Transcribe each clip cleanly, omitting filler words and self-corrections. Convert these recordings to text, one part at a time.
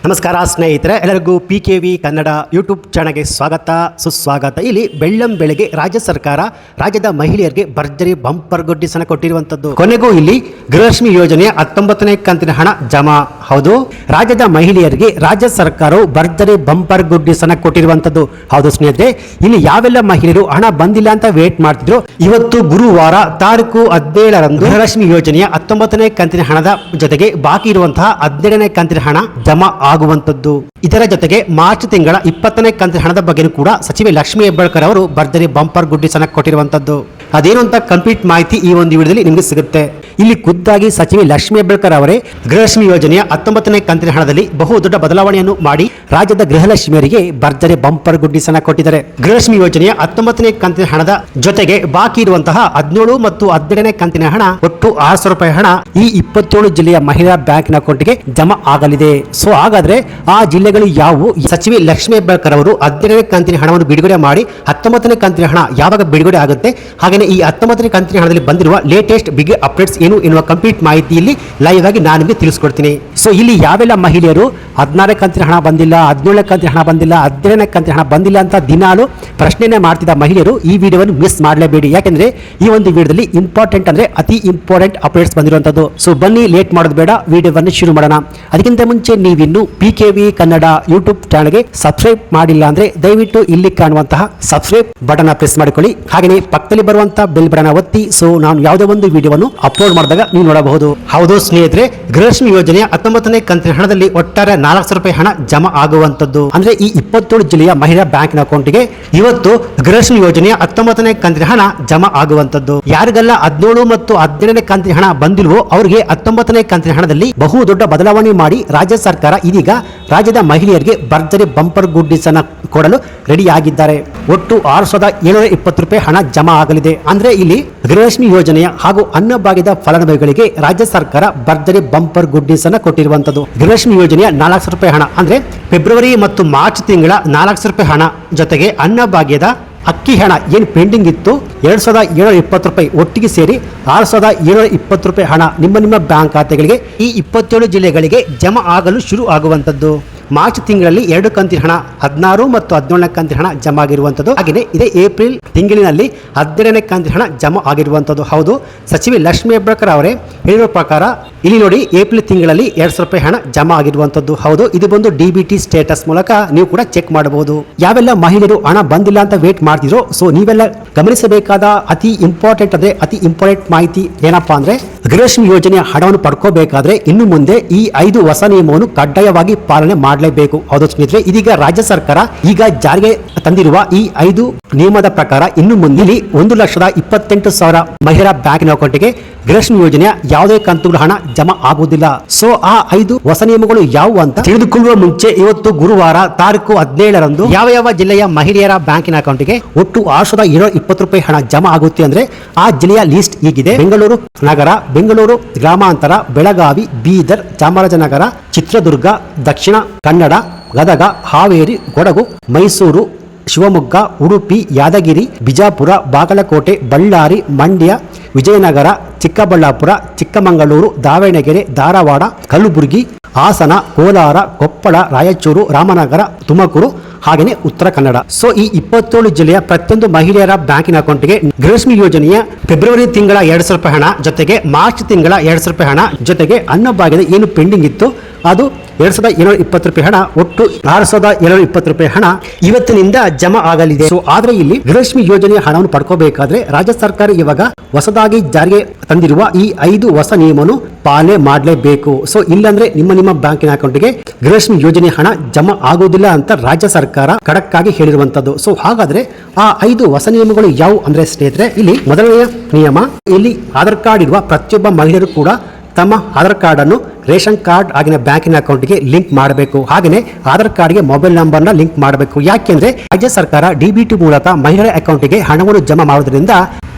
ನಮಸ್ಕಾರ ಸ್ನೇಹಿತರೆ, ಎಲ್ಲರಿಗೂ PKV ಕನ್ನಡ ಯೂಟ್ಯೂಬ್ ಚಾನಲ್ಗೆ ಸ್ವಾಗತ ಸುಸ್ವಾಗತ. ಇಲ್ಲಿ ಬೆಳ್ಳಂಬೆಳಗ್ಗೆ ರಾಜ್ಯ ಸರ್ಕಾರ ರಾಜ್ಯದ ಮಹಿಳೆಯರಿಗೆ ಭರ್ಜರಿ ಬಂಪರ್ ಗುಡ್ಡಿಸನ ಕೊಟ್ಟಿರುವಂತದ್ದು. ಕೊನೆಗೂ ಇಲ್ಲಿ ಗೃಹಲಕ್ಷ್ಮಿ ಯೋಜನೆಯ 19ನೇ ಕಂತಿನ ಹಣ ಜಮಾ. ಹೌದು, ರಾಜ್ಯದ ಮಹಿಳೆಯರಿಗೆ ರಾಜ್ಯ ಸರ್ಕಾರವು ಭರ್ಜರಿ ಬಂಪರ್ ಗುಡ್ಡಿಸನ ಕೊಟ್ಟಿರುವಂತದ್ದು. ಹೌದು ಸ್ನೇಹಿತರೆ, ಇಲ್ಲಿ ಯಾವೆಲ್ಲ ಮಹಿಳೆಯರು ಹಣ ಬಂದಿಲ್ಲ ಅಂತ ವೇಟ್ ಮಾಡ್ತಿದ್ರು, ಇವತ್ತು ಗುರುವಾರ ತಾರೀಕು 17ರಂದು ಗೃಹಲಕ್ಷ್ಮಿ ಯೋಜನೆಯ 19ನೇ ಕಂತಿನ ಹಣದ ಜೊತೆಗೆ ಬಾಕಿ ಇರುವಂತಹ 17ನೇ ಕಂತಿನ ಹಣ ಜಮಾ ಆಗುವಂತದ್ದು. ಇದರ ಜೊತೆಗೆ ಮಾರ್ಚ್ ತಿಂಗಳ 20ನೇ ಕಂತಿನ ಹಣದ ಬಗ್ಗೆ ಕೂಡ ಸಚಿವೆ ಲಕ್ಷ್ಮೀ ಹೆಬ್ಬಾಳ್ಕರ್ ಅವರು ಭರ್ಜರಿ ಬಂಪರ್ ಗುಡ್ಡಿಸನ ಕೊಟ್ಟಿರುವಂತದ್ದು. ಅದೇನು ಅಂತ ಕಂಪ್ಲೀಟ್ ಮಾಹಿತಿ ಈ ಒಂದು ವಿಡಿಯೋದಲ್ಲಿ ನಿಮಗೆ ಸಿಗುತ್ತೆ. ಇಲ್ಲಿ ಖುದ್ದಾಗಿ ಸಚಿವೆ ಲಕ್ಷ್ಮೀ ಹೆಬ್ಬಾಳ್ಕರ್ ಅವರೇ ಗೃಹಲಕ್ಷ್ಮಿ ಯೋಜನೆಯ 19ನೇ ಕಂತಿನ ಹಣದಲ್ಲಿ ಬಹು ದೊಡ್ಡ ಬದಲಾವಣೆಯನ್ನು ಮಾಡಿ ರಾಜ್ಯದ ಗೃಹಲಕ್ಷ್ಮಿಯರಿಗೆ ಭರ್ಜರಿ ಬಂಪರ್ ಗುಡ್ಡಿಸನ ಕೊಟ್ಟಿದ್ದಾರೆ. ಗೃಹಲಕ್ಷ್ಮಿ ಯೋಜನೆಯ 19ನೇ ಕಂತಿನ ಹಣದ ಜೊತೆಗೆ ಬಾಕಿ ಇರುವಂತಹ 17 ಮತ್ತು 12ನೇ ಕಂತಿನ ಹಣ ಒಟ್ಟು 600 ರೂಪಾಯಿ ಹಣ ಈ 27 ಜಿಲ್ಲೆಯ ಮಹಿಳಾ ಬ್ಯಾಂಕಿನ ಅಕೌಂಟ್ಗೆ ಜಮಾ ಆಗಲಿದೆ. ಸೊ ಹಾಗಾದ್ರೆ ಆ ಜಿಲ್ಲೆಗಳು ಯಾವುವು? ಸಚಿವೆ ಲಕ್ಷ್ಮೀ ಹೆಬ್ಬಾಳ್ಕರ್ ಅವರು 17ನೇ ಕಂತಿನ ಹಣವನ್ನು ಬಿಡುಗಡೆ ಮಾಡಿ 19ನೇ ಕಂತಿನ ಹಣ ಯಾವಾಗ ಬಿಡುಗಡೆ ಆಗುತ್ತೆ, ಹಾಗೆ ಈ 19ನೇ ಕಂತಿನ ಹಣದಲ್ಲಿ ಬಂದಿರುವ ಲೇಟೆಸ್ಟ್ ಬಿಗ್ ಅಪ್ಡೇಟ್ಸ್ ಏನು ಎನ್ನುವ ಕಂಪ್ಲೀಟ್ ಮಾಹಿತಿಯಲ್ಲಿ ಲೈವ್ ಆಗಿ ನಾನು ನಿಮಗೆ ತಿಳಿಸ್ಕೊಡ್ತೀನಿ. ಸೊ ಇಲ್ಲಿ ಯಾವೆಲ್ಲ ಮಹಿಳೆಯರು 16ನೇ ಕಂತಿನ ಹಣ ಬಂದಿಲ್ಲ, 17ನೇ ಕಂತಿನ ಹಣ ಬಂದಿಲ್ಲ, 17ನೇ ಕಂತಿನ ಹಣ ಬಂದಿಲ್ಲ ಅಂತ ದಿನಾಲು ಪ್ರಶ್ನೆನೇ ಮಾಡ್ತಿದ್ದ ಮಹಿಳೆಯರು ಈ ವಿಡಿಯೋವನ್ನು ಮಿಸ್ ಮಾಡಲೇಬೇಡಿ. ಯಾಕೆಂದ್ರೆ ಈ ಒಂದು ವಿಡಿಯೋದಲ್ಲಿ ಇಂಪಾರ್ಟೆಂಟ್ ಅಂದ್ರೆ ಅತಿ ಇಂಪಾರ್ಟೆಂಟ್ ಅಪ್ಡೇಟ್ಸ್ ಬಂದಿರುವಂತದ್ದು. ಸೊ ಬನ್ನಿ, ಲೇಟ್ ಮಾಡೋದು ಬೇಡ, ವಿಡಿಯೋವನ್ನು ಶುರು ಮಾಡೋಣ. ಅದಕ್ಕಿಂತ ಮುಂಚೆ ನೀವಿನ್ನು PKV ಕನ್ನಡ ಯೂಟ್ಯೂಬ್ ಚಾನಲ್ಗೆ ಸಬ್ಸ್ಕ್ರೈಬ್ ಮಾಡಿಲ್ಲ ಅಂದ್ರೆ ದಯವಿಟ್ಟು ಇಲ್ಲಿ ಕಾಣುವಂತಹ ಸಬ್ಸ್ಕ್ರೈಬ್ ಬಟನ್ ಪ್ರೆಸ್ ಮಾಡಿಕೊಳ್ಳಿ. ಹಾಗೆಯೇ ಪಕ್ಕದಲ್ಲಿ ಬರುವಂತಹ ಬೆಲ್ ಬಟನ್ ಒತ್ತಿ. ಸೊ ನಾನು ಯಾವುದೇ ಒಂದು ವಿಡಿಯೋವನ್ನು ಅಪ್ಲೋಡ್ ಮಾಡಿದಾಗ ನೀವು ನೋಡಬಹುದು. ಹೌದು ಸ್ನೇಹಿತರೆ, ಗೃಹಲಕ್ಷ್ಮಿ ಯೋಜನೆಯ 19ನೇ ಕಂತಿನ ಹಣದಲ್ಲಿ ಒಟ್ಟಾರೆ 400 ರೂಪಾಯಿ ಹಣ ಜಮಾ ಆಗುವಂತದ್ದು. ಅಂದ್ರೆ ಈ 27 ಜಿಲ್ಲೆಯ ಮಹಿಳಾ ಬ್ಯಾಂಕಿನ ಅಕೌಂಟ್ಗೆ ಇವತ್ತು ಗೃಹಲಕ್ಷ್ಮಿ ಯೋಜನೆಯ 19ನೇ ಕಂತಿನ ಹಣ ಜಮಾ ಆಗುವಂತದ್ದು. ಯಾರಿಗೆಲ್ಲ 17 ಮತ್ತು 17ನೇ ಕಂತಿನ ಹಣ ಬಂದಿಲ್ವೋ ಅವರಿಗೆ 19ನೇ ಕಂತಿನ ಹಣದಲ್ಲಿ ಬಹು ದೊಡ್ಡ ಬದಲಾವಣೆ ಮಾಡಿ ರಾಜ್ಯ ಸರ್ಕಾರ ಇದೀಗ ರಾಜ್ಯದ ಮಹಿಳೆಯರಿಗೆ ಭರ್ಜರಿ ಬಂಪರ್ ಗುಡ್ಡಿಸನ್ನ ಕೊಡಲು ರೆಡಿ ಆಗಿದ್ದಾರೆ. ಒಟ್ಟು 6,720 ರೂಪಾಯಿ ಹಣ ಜಮಾ ಆಗಲಿದೆ. ಅಂದ್ರೆ ಇಲ್ಲಿ ಗೃಹಲಕ್ಷ್ಮಿ ಯೋಜನೆಯ ಹಾಗೂ ಅನ್ನಭಾಗ್ಯದ ಫಲಾನುಭವಿಗಳಿಗೆ ರಾಜ್ಯ ಸರ್ಕಾರ ಭರ್ಜರಿ ಬಂಪರ್ ಗುಡ್ಡಿಸನ್ನ ಕೊಟ್ಟಿರುವಂತದ್ದು. ಗೃಹಲಕ್ಷ್ಮಿ ಯೋಜನೆಯ 400 ರೂಪಾಯಿ ಹಣ ಅಂದ್ರೆ ಫೆಬ್ರವರಿ ಮತ್ತು ಮಾರ್ಚ್ ತಿಂಗಳ 400 ರೂಪಾಯಿ ಹಣ ಜೊತೆಗೆ ಅನ್ನಭಾಗ್ಯದ ಅಕ್ಕಿ ಹಣ ಏನು ಪೆಂಡಿಂಗ್ ಇತ್ತು 2,720 ರೂಪಾಯಿ ಒಟ್ಟಿಗೆ ಸೇರಿ 6,720 ರೂಪಾಯಿ ಹಣ ನಿಮ್ಮ ಬ್ಯಾಂಕ್ ಖಾತೆಗಳಿಗೆ ಈ 27 ಜಿಲ್ಲೆಗಳಿಗೆ ಜಮಾ ಆಗಲು ಶುರು ಆಗುವಂತದ್ದು. ಮಾರ್ಚ್ ತಿಂಗಳಲ್ಲಿ 2 ಕಂತಿನ ಹಣ 16 ಮತ್ತು 17ನೇ ಕಂತಿನ ಹಣ ಜಮಾ ಆಗಿರುವಂತದ್ದು. ಹಾಗೆಯೇ ಇದೇ ಏಪ್ರಿಲ್ ತಿಂಗಳಿನಲ್ಲಿ 12ನೇ ಕಂತಿನ ಹಣ ಜಮಾ ಆಗಿರುವಂತದ್ದು. ಹೌದು, ಸಚಿವೆ ಲಕ್ಷ್ಮೀ ಹೆಬ್ಬಾಳ್ಕರ್ ಅವರೇ ಹೇಳಿರೋ ಪ್ರಕಾರ ಇಲ್ಲಿ ನೋಡಿ, ಏಪ್ರಿಲ್ ತಿಂಗಳಲ್ಲಿ 200 ರೂಪಾಯಿ ಹಣ ಜಮಾ ಆಗಿರುವಂತದ್ದು. ಹೌದು, ಇದು ಬಂದು DBT ಸ್ಟೇಟಸ್ ಮೂಲಕ ನೀವು ಕೂಡ ಚೆಕ್ ಮಾಡಬಹುದು. ಯಾವೆಲ್ಲ ಮಹಿಳೆಯರು ಹಣ ಬಂದಿಲ್ಲ ಅಂತ ವೇಟ್ ಮಾಡ್ತಿರೋ, ಸೊ ನೀವೆಲ್ಲ ಗಮನಿಸಬೇಕಾದ ಅತಿ ಇಂಪಾರ್ಟೆಂಟ್ ಮಾಹಿತಿ ಏನಪ್ಪಾ ಅಂದ್ರೆ, ಗೃಹಲಕ್ಷ್ಮಿ ಯೋಜನೆಯ ಹಣವನ್ನು ಪಡ್ಕೋಬೇಕಾದ್ರೆ ಇನ್ನು ಮುಂದೆ ಈ 5 ಹೊಸ ನಿಯಮವನ್ನು ಕಡ್ಡಾಯವಾಗಿ ಪಾಲನೆ ಮಾಡಲೇಬೇಕು. ಹೌದು ಸ್ನೇಹಿತರೆ, ಇದೀಗ ರಾಜ್ಯ ಸರ್ಕಾರ ಈಗ ಜಾರಿಗೆ ತಂದಿರುವ ಈ 5 ನಿಯಮದ ಪ್ರಕಾರ ಇನ್ನು ಮುಂದೆ 1,28,000 ಮಹಿಳಾ ಬ್ಯಾಂಕಿನ ಅಕೌಂಟ್ಗೆ ಗೃಹಲಕ್ಷ್ಮಿ ಯೋಜನೆಯ ಯಾವುದೇ ಕಂತುಗಳ ಹಣ ಜಮಾ ಆಗುವುದಿಲ್ಲ. ಸೊ ಆ 5 ಹೊಸ ನಿಯಮಗಳು ಯಾವುವು ಅಂತ ತಿಳಿದುಕೊಳ್ಳುವ ಮುಂಚೆ ಇವತ್ತು ಗುರುವಾರ ತಾರೀಕು 17ರಂದು ಯಾವ ಜಿಲ್ಲೆಯ ಮಹಿಳೆಯರ ಬ್ಯಾಂಕಿನ ಅಕೌಂಟ್ಗೆ ಒಟ್ಟು 6,720 ರೂಪಾಯಿ ಹಣ ಜಮಾ ಆಗುತ್ತೆ ಅಂದ್ರೆ ಆ ಜಿಲ್ಲೆಯ ಲಿಸ್ಟ್ ಹೀಗಿದೆ. ಬೆಂಗಳೂರು ನಗರ, ಬೆಂಗಳೂರು ಗ್ರಾಮಾಂತರ, ಬೆಳಗಾವಿ, ಬೀದರ್, ಚಾಮರಾಜನಗರ, ಚಿತ್ರದುರ್ಗ, ದಕ್ಷಿಣ ಕನ್ನಡ, ಗದಗ, ಹಾವೇರಿ, ಕೊಡಗು, ಮೈಸೂರು, ಶಿವಮೊಗ್ಗ, ಉಡುಪಿ, ಯಾದಗಿರಿ, ಬಿಜಾಪುರ, ಬಾಗಲಕೋಟೆ, ಬಳ್ಳಾರಿ, ಮಂಡ್ಯ, ವಿಜಯನಗರ, ಚಿಕ್ಕಬಳ್ಳಾಪುರ, ಚಿಕ್ಕಮಗಳೂರು, ದಾವಣಗೆರೆ, ಧಾರವಾಡ, ಕಲಬುರಗಿ, ಹಾಸನ, ಕೋಲಾರ, ಕೊಪ್ಪಳ, ರಾಯಚೂರು, ರಾಮನಗರ, ತುಮಕೂರು, ಹಾಗೆಯೇ ಉತ್ತರ ಕನ್ನಡ. ಸೊ ಈ 27 ಜಿಲ್ಲೆಯ ಪ್ರತಿಯೊಂದು ಮಹಿಳೆಯರ ಬ್ಯಾಂಕಿನ ಅಕೌಂಟ್ಗೆ ಗೃಹಲಕ್ಷ್ಮಿ ಯೋಜನೆಯ ಫೆಬ್ರವರಿ ತಿಂಗಳ 200 ರೂಪಾಯಿ ಹಣ ಜೊತೆಗೆ ಮಾರ್ಚ್ ತಿಂಗಳ 200 ರೂಪಾಯಿ ಹಣ ಜೊತೆಗೆ ಅನ್ನಭಾಗ್ಯದ ಏನು ಪೆಂಡಿಂಗ್ ಇತ್ತು ಅದು 2,720 ರೂಪಾಯಿ ಹಣ, ಒಟ್ಟು 6,720 ರೂಪಾಯಿ ಹಣ ಇವತ್ತಿನಿಂದ ಜಮಾ ಆಗಲಿದೆ. ಸೊ ಆದ್ರೆ ಇಲ್ಲಿ ಗೃಹಲಕ್ಷ್ಮಿ ಯೋಜನೆಯ ಹಣವನ್ನು ಪಡ್ಕೋಬೇಕಾದ್ರೆ ರಾಜ್ಯ ಸರ್ಕಾರ ಇವಾಗ ಹೊಸದಾಗಿ ಜಾರಿಗೆ ತಂದಿರುವ ಈ 5 ಹೊಸ ನಿಯಮವನ್ನು ಪಾಲನೆ ಮಾಡಲೇಬೇಕು. ಸೊ ಇಲ್ಲಾಂದ್ರೆ ನಿಮ್ಮ ಬ್ಯಾಂಕಿನ ಅಕೌಂಟ್ಗೆ ಗೃಹಲಕ್ಷ್ಮಿ ಯೋಜನೆ ಹಣ ಜಮಾ ಆಗುವುದಿಲ್ಲ ಅಂತ ರಾಜ್ಯ ಸರ್ಕಾರ ಖಡಕ್ ಆಗಿ ಹೇಳಿರುವಂತದ್ದು. ಸೊ ಹಾಗಾದ್ರೆ ಆ 5 ಹೊಸ ನಿಯಮಗಳು ಯಾವುವು ಅಂದ್ರೆ ಸ್ನೇಹಿತರೆ, ಇಲ್ಲಿ ಮೊದಲನೆಯ ನಿಯಮ, ಇಲ್ಲಿ ಆಧಾರ್ ಕಾರ್ಡ್ ಇರುವ ಪ್ರತಿಯೊಬ್ಬ ಮಹಿಳೆಯರು ಕೂಡ ತಮ್ಮ ಆಧಾರ್ ಕಾರ್ಡ್ ಅನ್ನು ರೇಷನ್ ಕಾರ್ಡ್ ಆಗಿನ ಬ್ಯಾಂಕಿನ ಅಕೌಂಟ್ಗೆ ಲಿಂಕ್ ಮಾಡಬೇಕು. ಹಾಗೆಯೇ ಆಧಾರ್ ಕಾರ್ಡ್ಗೆ ಮೊಬೈಲ್ ನಂಬರ್ನ ಲಿಂಕ್ ಮಾಡಬೇಕು. ಯಾಕೆಂದ್ರೆ ರಾಜ್ಯ ಸರ್ಕಾರ DBT ಮೂಲಕ ಮಹಿಳೆಯರ ಅಕೌಂಟ್ಗೆ ಹಣವನ್ನು ಜಮಾ ಮಾಡೋದ್ರಿಂದ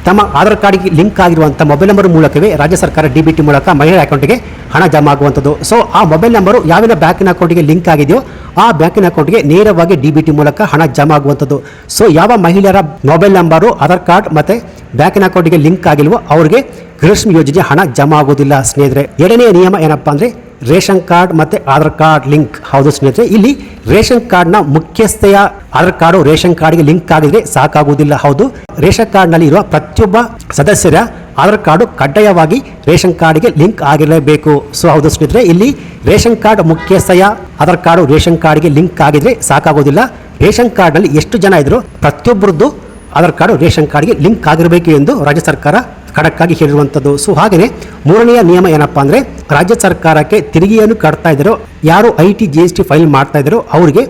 ತಮ್ಮ ಆಧಾರ್ ಕಾರ್ಡ್ಗೆ ಲಿಂಕ್ ಆಗಿರುವಂತಹ ಮೊಬೈಲ್ ನಂಬರ್ ಮೂಲಕವೇ ರಾಜ್ಯ ಸರ್ಕಾರ DBT ಮೂಲಕ ಮಹಿಳೆಯರ ಅಕೌಂಟ್ಗೆ ಹಣ ಜಮಾ ಆಗುವಂಥದ್ದು. ಸೊ ಆ ಮೊಬೈಲ್ ನಂಬರು ಯಾವೆಲ್ಲ ಬ್ಯಾಂಕಿನ ಅಕೌಂಟ್ಗೆ ಲಿಂಕ್ ಆಗಿದೆಯೋ ಆ ಬ್ಯಾಂಕಿನ ಅಕೌಂಟ್ಗೆ ನೇರವಾಗಿ DBT ಮೂಲಕ ಹಣ ಜಮಾ ಆಗುವಂಥದ್ದು. ಸೊ ಯಾವ ಮಹಿಳೆಯರ ಮೊಬೈಲ್ ನಂಬರು, ಆಧಾರ್ ಕಾರ್ಡ್ ಮತ್ತೆ ಬ್ಯಾಂಕಿನ ಅಕೌಂಟ್ಗೆ ಲಿಂಕ್ ಆಗಿಲ್ವೋ ಅವರಿಗೆ ಗೃಹಲಕ್ಷ್ಮಿ ಯೋಜನೆ ಹಣ ಜಮಾ ಆಗುವುದಿಲ್ಲ ಸ್ನೇಹಿತರೆ. ಎರಡನೇ ನಿಯಮ ಏನಪ್ಪಾ ಅಂದ್ರೆ ರೇಷನ್ ಕಾರ್ಡ್ ಮತ್ತೆ ಆಧಾರ್ ಕಾರ್ಡ್ ಲಿಂಕ್. ಹೌದು ಸ್ನೇಹಿತರೆ, ಇಲ್ಲಿ ರೇಷನ್ ಕಾರ್ಡ್ನ ಮುಖ್ಯಸ್ಥೆಯ ಆಧಾರ್ ಕಾರ್ಡು ರೇಷನ್ ಕಾರ್ಡ್ಗೆ ಲಿಂಕ್ ಆಗಿದ್ರೆ ಸಾಕಾಗುವುದಿಲ್ಲ. ಹೌದು, ರೇಷನ್ ಕಾರ್ಡ್ನಲ್ಲಿ ಇರುವ ಪ್ರತಿಯೊಬ್ಬ ಸದಸ್ಯರ ಆಧಾರ್ ಕಾರ್ಡು ಕಡ್ಡಾಯವಾಗಿ ರೇಷನ್ ಕಾರ್ಡ್ಗೆ ಲಿಂಕ್ ಆಗಿರಲೇಬೇಕು. ಸೊ ಹೌದು ಸ್ನೇಹಿತರೆ, ಇಲ್ಲಿ ರೇಷನ್ ಕಾರ್ಡ್ ಮುಖ್ಯಸ್ಥೆಯ ಆಧಾರ್ ಕಾರ್ಡು ರೇಷನ್ ಕಾರ್ಡ್ಗೆ ಲಿಂಕ್ ಆಗಿದ್ರೆ ಸಾಕಾಗೋದಿಲ್ಲ. ರೇಷನ್ ಕಾರ್ಡ್ನಲ್ಲಿ ಎಷ್ಟು ಜನ ಇದ್ರು ಪ್ರತಿಯೊಬ್ಬರದ್ದು ಆಧಾರ್ ಕಾರ್ಡು ರೇಷನ್ ಕಾರ್ಡ್ಗೆ ಲಿಂಕ್ ಆಗಿರಬೇಕು ಎಂದು ರಾಜ್ಯ ಸರ್ಕಾರ ಖಡಕ್ಕಾಗಿ ಹೇಳಿರುವಂಥದ್ದು. ಸೊ ಹಾಗೆಯೇ ಮೂರನೆಯ ನಿಯಮ ಏನಪ್ಪಾ ಅಂದರೆ, ರಾಜ್ಯ ಸರ್ಕಾರಕ್ಕೆ ತೆರಿಗೆಯನ್ನು ಕಟ್ತಾ ಇದ್ದಾರೋ, ಯಾರು IT GST ಫೈಲ್ ಮಾಡ್ತಾ ಇದ್ದಾರೋ ಅವರಿಗೆ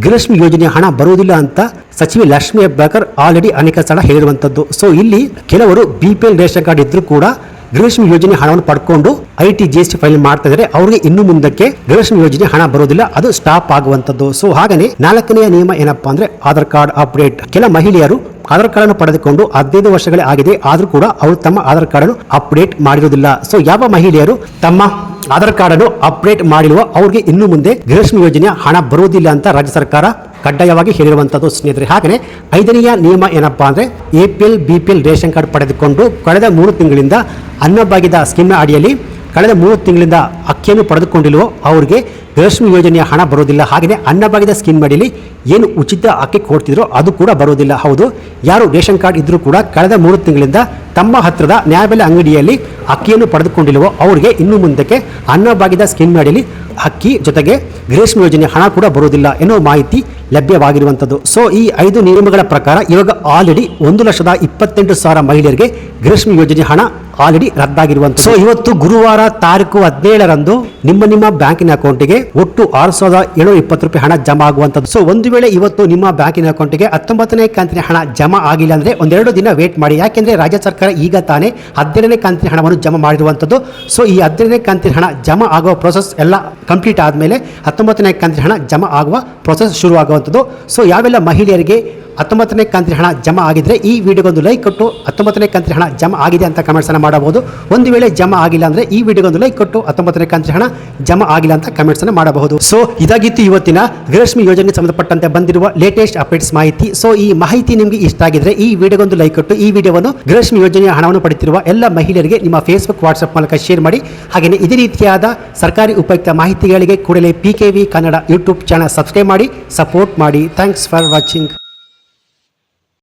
ಗೃಹಲಕ್ಷ್ಮಿ ಯೋಜನೆಯ ಹಣ ಬರುವುದಿಲ್ಲ ಅಂತ ಸಚಿವೆ ಲಕ್ಷ್ಮೀ ಹೆಬ್ಬಾಳ್ಕರ್ ಆಲ್ರೆಡಿ ಅನೇಕ ಸಲ ಹೇಳಿರುವಂಥದ್ದು. ಸೊ ಇಲ್ಲಿ ಕೆಲವರು BPL ರೇಷನ್ ಕಾರ್ಡ್ ಇದ್ರೂ ಕೂಡ ಗೃಹಲಕ್ಷ್ಮಿ ಯೋಜನೆ ಹಣವನ್ನು ಪಡ್ಕೊಂಡು IT GST ಫೈಲ್ ಮಾಡ್ತಾ ಇದ್ದಾರೆ, ಅವರಿಗೆ ಇನ್ನು ಮುಂದಕ್ಕೆ ಗೃಹಲಕ್ಷ್ಮಿ ಯೋಜನೆ ಹಣ ಬರೋದಿಲ್ಲ, ಅದು ಸ್ಟಾಪ್ ಆಗುವಂಥದ್ದು. ಸೊ ಹಾಗನೇ ನಾಲ್ಕನೆಯ ನಿಯಮ ಏನಪ್ಪಾ ಅಂದ್ರೆ ಆಧಾರ್ ಕಾರ್ಡ್ ಅಪ್ಡೇಟ್. ಕೆಲ ಮಹಿಳೆಯರು ಆಧಾರ್ ಕಾರ್ಡ್ ಅನ್ನು ಪಡೆದುಕೊಂಡು 15 ವರ್ಷಗಳೇ ಆಗಿದೆ, ಆದ್ರೂ ಕೂಡ ಅವರು ತಮ್ಮ ಆಧಾರ್ ಕಾರ್ಡ್ ಅನ್ನು ಅಪ್ಡೇಟ್ ಮಾಡಿರುವುದಿಲ್ಲ. ಸೊ ಯಾವ ಮಹಿಳೆಯರು ತಮ್ಮ ಆಧಾರ್ ಕಾರ್ಡ್ ಅನ್ನು ಅಪ್ಡೇಟ್ ಮಾಡಿರುವ ಅವ್ರಿಗೆ ಇನ್ನು ಮುಂದೆ ಗೃಹಲಕ್ಷ್ಮಿ ಯೋಜನೆಯ ಹಣ ಬರುವುದಿಲ್ಲ ಅಂತ ರಾಜ್ಯ ಸರ್ಕಾರ ಕಡ್ಡಾಯವಾಗಿ ಹೇಳಿರುವಂಥದ್ದು ಸ್ನೇಹಿತರೆ. ಹಾಗೆಯೇ ಐದನೆಯ ನಿಯಮ ಏನಪ್ಪಾ ಅಂದ್ರೆ APL BPL ರೇಷನ್ ಕಾರ್ಡ್ ಪಡೆದುಕೊಂಡು ಕಳೆದ 3 ತಿಂಗಳಿಂದ ಅನ್ನಭಾಗ್ಯದ ಸ್ಕೀಮ್ ಅಡಿಯಲ್ಲಿ ಕಳೆದ 3 ತಿಂಗಳಿಂದ ಅಕ್ಕಿಯನ್ನು ಪಡೆದುಕೊಂಡಿಲ್ವೋ ಅವರಿಗೆ ಗೃಹಲಕ್ಷ್ಮಿ ಯೋಜನೆಯ ಹಣ ಬರೋದಿಲ್ಲ. ಹಾಗೆಯೇ ಅನ್ನಭಾಗ್ಯದ ಸ್ಕೀಮ್ ಅಡಿಯಲ್ಲಿ ಏನು ಉಚಿತ ಅಕ್ಕಿ ಕೊಡ್ತಿದ್ರೋ ಅದು ಕೂಡ ಬರೋದಿಲ್ಲ. ಹೌದು, ಯಾರು ರೇಷನ್ ಕಾರ್ಡ್ ಇದ್ರೂ ಕೂಡ ಕಳೆದ 3 ತಿಂಗಳಿಂದ ತಮ್ಮ ಹತ್ತಿರದ ನ್ಯಾಯಬೆಲೆ ಅಂಗಡಿಯಲ್ಲಿ ಅಕ್ಕಿಯನ್ನು ಪಡೆದುಕೊಂಡಿಲ್ವೋ ಅವರಿಗೆ ಇನ್ನು ಮುಂದಕ್ಕೆ ಅನ್ನಭಾಗ್ಯದ ಸ್ಕೀಮ್ ಅಡಿಯಲ್ಲಿ ಅಕ್ಕಿ ಜೊತೆಗೆ ಗೃಹಲಕ್ಷ್ಮಿ ಯೋಜನೆಯ ಹಣ ಕೂಡ ಬರೋದಿಲ್ಲ ಎನ್ನುವ ಮಾಹಿತಿ ಲಭ್ಯವಾಗಿರುವಂಥದ್ದು. ಸೊ ಈ 5 ನಿಯಮಗಳ ಪ್ರಕಾರ ಇವಾಗ ಆಲ್ರೆಡಿ 1,28,000 ಮಹಿಳೆಯರಿಗೆ ಗೃಹಲಕ್ಷ್ಮಿ ಯೋಜನೆ ಹಣ ಆಲ್ರೆಡಿ ರದ್ದಾಗಿರುವಂಥದ್ದು. ಸೊ ಇವತ್ತು ಗುರುವಾರ ತಾರೀಕು 17ರಂದು ನಿಮ್ಮ ಬ್ಯಾಂಕಿನ ಅಕೌಂಟಿಗೆ ಒಟ್ಟು 6,720 ರೂಪಾಯಿ ಹಣ ಜಮಾ ಆಗುವಂಥದ್ದು. ಸೊ ಒಂದು ವೇಳೆ ಇವತ್ತು ನಿಮ್ಮ ಬ್ಯಾಂಕಿನ ಅಕೌಂಟಿಗೆ 19ನೇ ಕಂತಿನ ಹಣ ಜಮಾ ಆಗಿಲ್ಲ ಅಂದ್ರೆ 1-2 ದಿನ ವೇಟ್ ಮಾಡಿ. ಯಾಕೆಂದ್ರೆ ರಾಜ್ಯ ಸರ್ಕಾರ ಈಗ ತಾನೇ 17ನೇ ಕಂತಿನ ಹಣವನ್ನು ಜಮಾ ಮಾಡಿರುವಂಥದ್ದು. ಸೊ ಈ 17ನೇ ಕಂತಿನ ಹಣ ಜಮಾ ಆಗುವ ಪ್ರೊಸೆಸ್ ಎಲ್ಲ ಕಂಪ್ಲೀಟ್ ಆದಮೇಲೆ 19ನೇ ಕಂತಿನ ಹಣ ಜಮಾ ಆಗುವ ಪ್ರೊಸೆಸ್ ಶುರು ಆಗುವಂಥದ್ದು. ಸೊ ಯಾವೆಲ್ಲ ಮಹಿಳೆಯರಿಗೆ 19ನೇ ಕಂತಿನ ಹಣ ಜಮಾ ಆಗಿದ್ರೆ ಈ ವಿಡಿಯೋಗೊಂದು ಲೈಕ್ ಕೊಟ್ಟು 19ನೇ ಕಂತಿನ ಹಣ ಜಮಾ ಆಗಿದೆ ಅಂತ ಕಮೆಂಟ್ಸ್ ಅನ್ನು ಮಾಡಬಹುದು. ಒಂದು ವೇಳೆ ಜಮಾ ಆಗಿಲ್ಲ ಅಂದ್ರೆ ಈ ವಿಡಿಯೋಗೊಂದು ಲೈಕ್ ಕೊಟ್ಟು 19ನೇ ಕಂತಿನ ಹಣ ಜಮಾ ಆಗಿಲ್ಲ ಅಂತ ಕಮೆಂಟ್ಸ್ ಅನ್ನು ಮಾಡಬಹುದು. ಸೊ ಇದಾಗಿತ್ತು ಇವತ್ತಿನ ಗೃಹಲಕ್ಷ್ಮಿ ಯೋಜನೆಗೆ ಸಂಬಂಧಪಟ್ಟಂತೆ ಬಂದಿರುವ ಲೇಟೆಸ್ಟ್ ಅಪ್ಡೇಟ್ಸ್ ಮಾಹಿತಿ. ಸೊ ಈ ಮಾಹಿತಿ ನಿಮಗೆ ಇಷ್ಟ ಆಗಿದ್ರೆ ಈ ವಿಡಿಯೋಗೊಂದು ಲೈಕ್ ಕೊಟ್ಟು ಈ ವಿಡಿಯೋವನ್ನು ಗೃಹಲಕ್ಷ್ಮಿ ಯೋಜನೆಯ ಹಣವನ್ನು ಪಡೆಯುತ್ತಿರುವ ಎಲ್ಲ ಮಹಿಳೆಯರಿಗೆ ನಿಮ್ಮ ಫೇಸ್ಬುಕ್ ವಾಟ್ಸ್ಆಪ್ ಮೂಲಕ ಶೇರ್ ಮಾಡಿ. ಹಾಗೆಯೇ ಇದೇ ರೀತಿಯಾದ ಸರ್ಕಾರಿ ಉಪಯುಕ್ತ ಮಾಹಿತಿಗಳಿಗೆ ಕೂಡಲೇ PKV Kannada YouTube channel subscribe ಮಾಡಿ, ಸಪೋರ್ಟ್ ಮಾಡಿ. Thanks for watching.